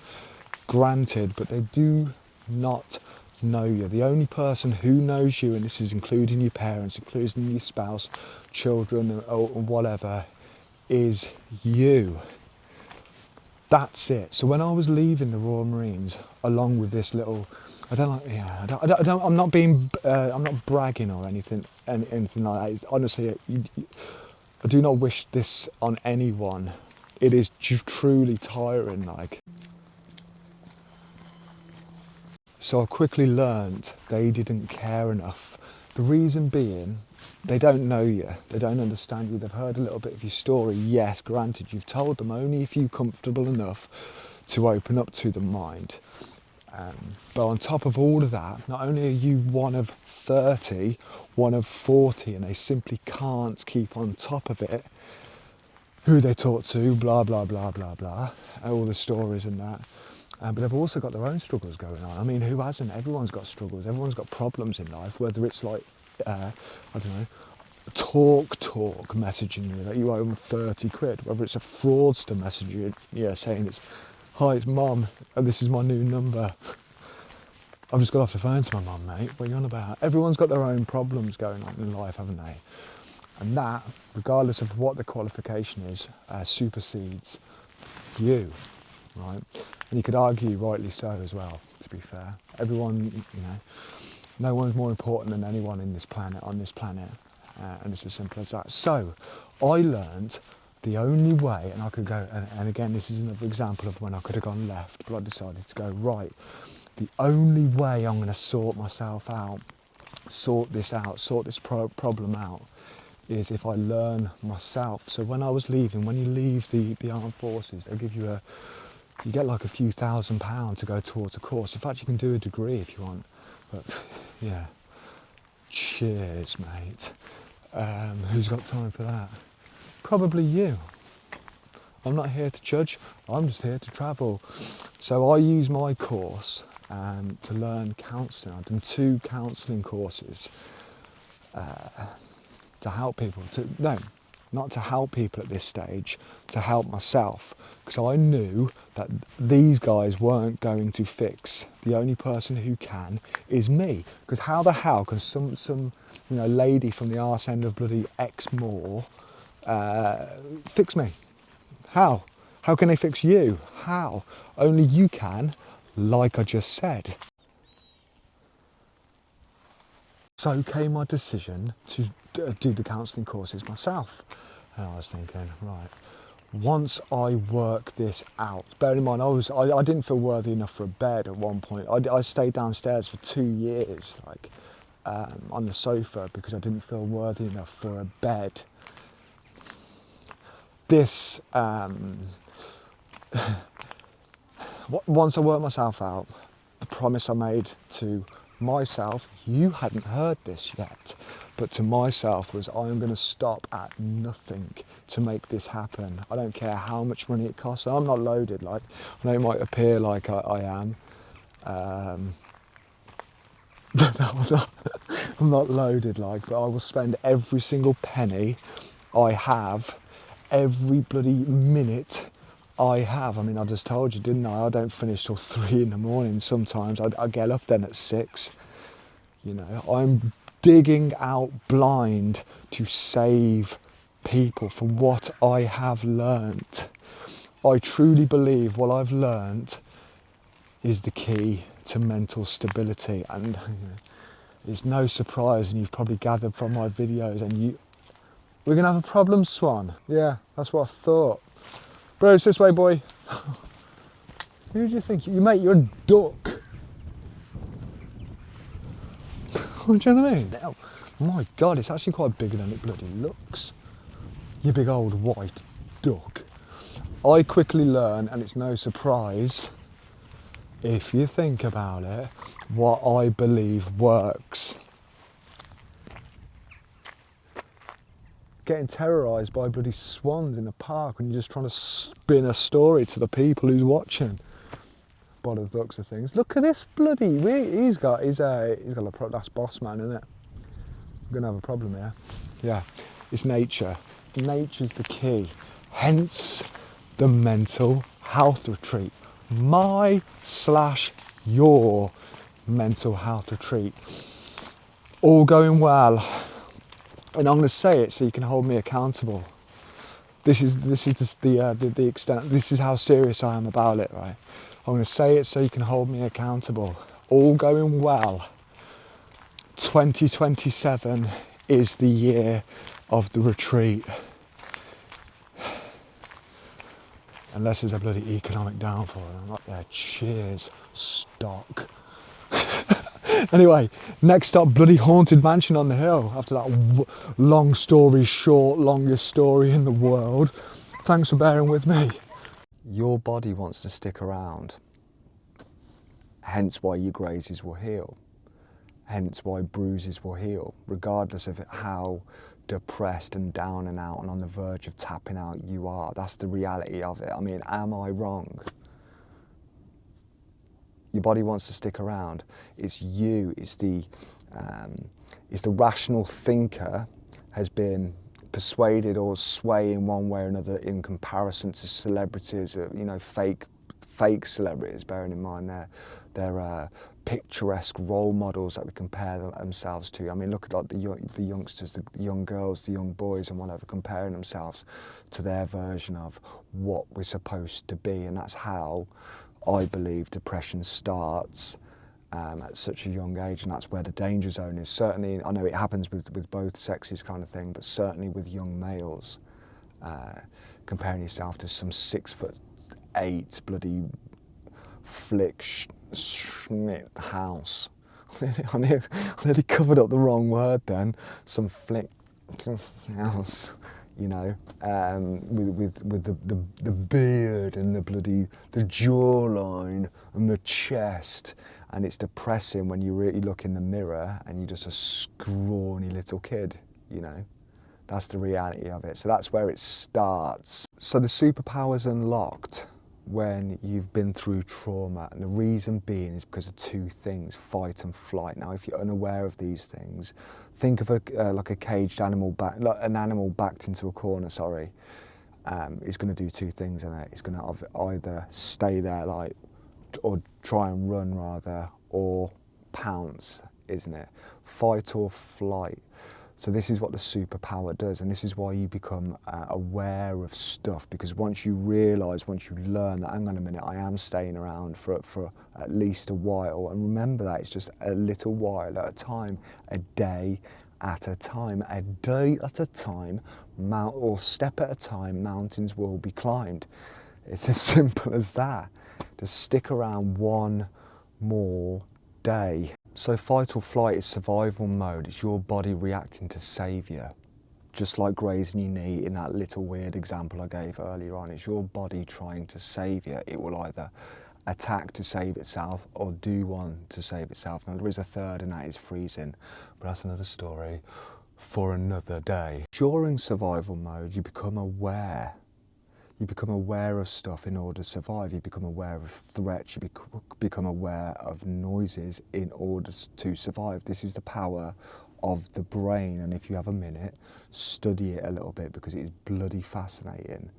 granted, but they do not know you. The only person who knows you, and this is including your parents, including your spouse, children, or whatever, is you. That's it. So when I was leaving the Royal Marines, along with this little, I'm not bragging or anything like that. Honestly, I do not wish this on anyone. It is truly tiring, like. So I quickly learned they didn't care enough. The reason being, they don't know you, they don't understand you, they've heard a little bit of your story. Yes, granted, you've told them only if you're comfortable enough to open up to the mind. But on top of all of that, not only are you one of 30, one of 40, and they simply can't keep on top of it, who they talk to, blah, blah, blah, blah, blah, all the stories and that. But they've also got their own struggles going on. I mean, who hasn't? Everyone's got struggles, everyone's got problems in life, whether it's like, I don't know, talk messaging you that you owe them 30 quid, whether it's a fraudster messaging you, saying it's, hi, it's Mum, and this is my new number. I've just got off the phone to my mum, mate. What are you on about? Everyone's got their own problems going on in life, haven't they? And that, regardless of what the qualification is, supersedes you, right? And you could argue rightly so as well, to be fair. Everyone, you know, no one's more important than anyone in this planet, on this planet. And it's as simple as that. So, I learned the only way, and I could go, and again, this is another example of when I could have gone left, but I decided to go right. The only way I'm going to sort myself out, sort this problem out, is if I learn myself. So when I was leaving, when you leave the armed forces, they'll give you you get like a few £1,000 to go towards a course. In fact, you can do a degree if you want. But yeah, cheers, mate. Who's got time for that? Probably you. I'm not here to judge, I'm just here to travel. So I use my course to learn counselling. I've done 2 counselling courses to help people. Not to help people at this stage, to help myself. Because I knew that these guys weren't going to fix. The only person who can is me. Because how the hell can some lady from the arse end of bloody Exmoor fix me? How? How can they fix you? How? Only you can, like I just said. So came my decision to do the counselling courses myself. And I was thinking, right, once I work this out, bear in mind I didn't feel worthy enough for a bed at one point. I stayed downstairs for 2 years, like on the sofa, because I didn't feel worthy enough for a bed. This, once I worked myself out, the promise I made to myself, you hadn't heard this yet, but to myself was, I'm going to stop at nothing to make this happen. I don't care how much money it costs. I'm not loaded, like, I know it might appear like I am. I'm not loaded, like, but I will spend every single penny I have, every bloody minute I have. I mean, I just told you, didn't I? I don't finish till 3 in the morning sometimes. I get up then at 6. You know, I'm digging out blind to save people from what I have learnt. I truly believe what I've learnt is the key to mental stability, and you know, it's no surprise, and you've probably gathered from my videos, and we're gonna have a problem, Swan. Yeah, that's what I thought. Bro, it's this way, boy. Who do you think? Mate, you're a duck. Do you know what I mean? Oh, my God, it's actually quite bigger than it bloody looks. You big old white duck. I quickly learn, and it's no surprise, if you think about it, what I believe works. Getting terrorised by bloody swans in the park when you're just trying to spin a story to the people who's watching. By the looks of things, look at this bloody. He's got a problem. That's boss man, isn't it? We're gonna have a problem here. Yeah, it's nature. Nature's the key. Hence the mental health retreat. My/your mental health retreat. All going well. And I'm going to say it so you can hold me accountable. This is the extent. This is how serious I am about it, right? I'm going to say it so you can hold me accountable. All going well. 2027 is the year of the retreat. Unless there's a bloody economic downfall. I'm not there. Cheers, stock. Anyway, next up, bloody haunted mansion on the hill. After that long story short, longest story in the world. Thanks for bearing with me. Your body wants to stick around. Hence why your grazes will heal. Hence why bruises will heal, regardless of how depressed and down and out and on the verge of tapping out you are. That's the reality of it. I mean, am I wrong? Your body wants to stick around. It's you. It's the rational thinker has been persuaded or sway in one way or another in comparison to celebrities. You know, fake celebrities. Bearing in mind they're picturesque role models that we compare themselves to. I mean, look at like the youngsters, the young girls, the young boys, and whatever, comparing themselves to their version of what we're supposed to be, and that's how I believe depression starts at such a young age, and that's where the danger zone is. Certainly, I know it happens with both sexes kind of thing, but certainly with young males, comparing yourself to some 6'8" bloody flick schmidt house. I nearly covered up the wrong word then. Some flick house. You know, with the beard and the jawline and the chest, and it's depressing when you really look in the mirror and you're just a scrawny little kid. You know, that's the reality of it. So that's where it starts. So the superpower's unlocked when you've been through trauma, and the reason being is because of two things: fight and flight. Now, if you're unaware of these things, think of like a caged animal, like an animal backed into a corner. Sorry, it's going to do two things in it. It's going to either stay there, like, or try and run rather, or pounce, isn't it? Fight or flight. So this is what the superpower does, and this is why you become aware of stuff, because once you realise, once you learn that, hang on a minute, I am staying around for at least a while, and remember that it's just a little while at a time, a day, at a time, a day at a time, or step at a time, mountains will be climbed. It's as simple as that. Just stick around one more day. So fight or flight is survival mode. It's your body reacting to save you. Just like grazing your knee in that little weird example I gave earlier on. It's your body trying to save you. It will either attack to save itself or do one to save itself. Now there is a third, and that is freezing, but that's another story for another day. During survival mode, you become aware. You become aware of stuff in order to survive. You become aware of threats. You become aware of noises in order to survive. This is the power of the brain, and if you have a minute, study it a little bit because it is bloody fascinating.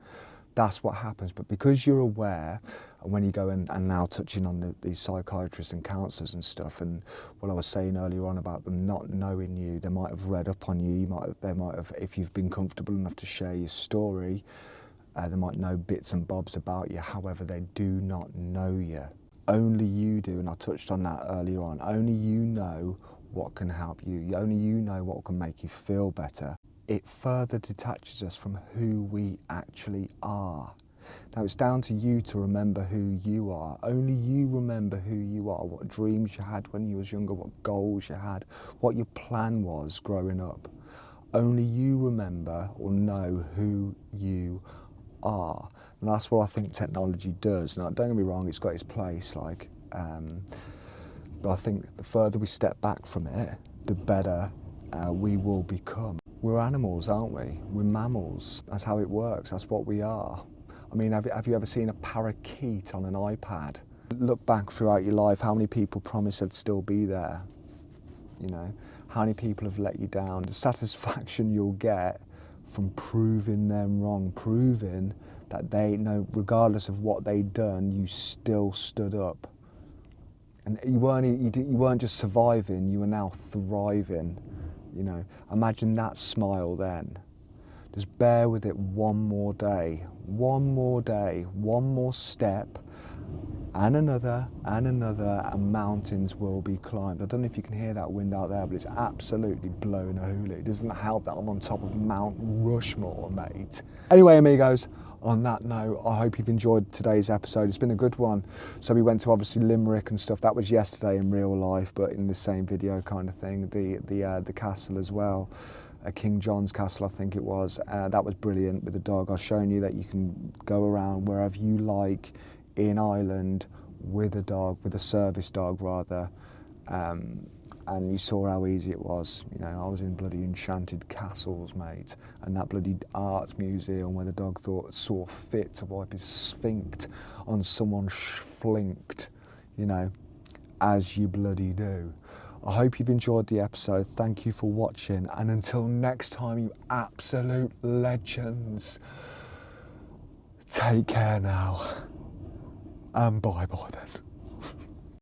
That's what happens. But because you're aware, and when you go and now touching on these psychiatrists and counsellors and stuff, and what I was saying earlier on about them not knowing you, they might have read up on you, they might have, if you've been comfortable enough to share your story, they might know bits and bobs about you. However, they do not know you. Only you do, and I touched on that earlier on. Only you know what can help you. Only you know what can make you feel better. It further detaches us from who we actually are. Now it's down to you to remember who you are. Only you remember who you are, what dreams you had when you was younger, what goals you had, what your plan was growing up. Only you remember or know who you are. And that's what I think technology does. Now don't get me wrong, it's got its place, but I think the further we step back from it, the better we will become. We're animals, aren't we? We're mammals. That's how it works. That's what we are. I mean, have you ever seen a parakeet on an iPad? Look back throughout your life, how many people promised they'd still be there? You know, how many people have let you down? The satisfaction you'll get from proving them wrong, proving that they know, regardless of what they'd done, you still stood up. And you weren't just surviving, you were now thriving. You know, imagine that smile then. Just bear with it one more day, one more step, and another, and mountains will be climbed. I don't know if you can hear that wind out there, but it's absolutely blowing a hula. It doesn't help that I'm on top of Mount Rushmore, mate. Anyway, amigos, on that note, I hope you've enjoyed today's episode. It's been a good one. So we went to obviously Limerick and stuff. That was yesterday in real life, but in the same video kind of thing. The castle as well. King John's Castle, I think it was. That was brilliant with the dog. I've shown you that you can go around wherever you like in Ireland with a dog, with a service dog rather, and you saw how easy it was. You know, I was in bloody Enchanted Castles, mate, and that bloody arts museum where the dog saw fit to wipe his sphinct on someone's flinked, you know, as you bloody do. I hope you've enjoyed the episode. Thank you for watching, and until next time, you absolute legends, take care now. And bye-bye then.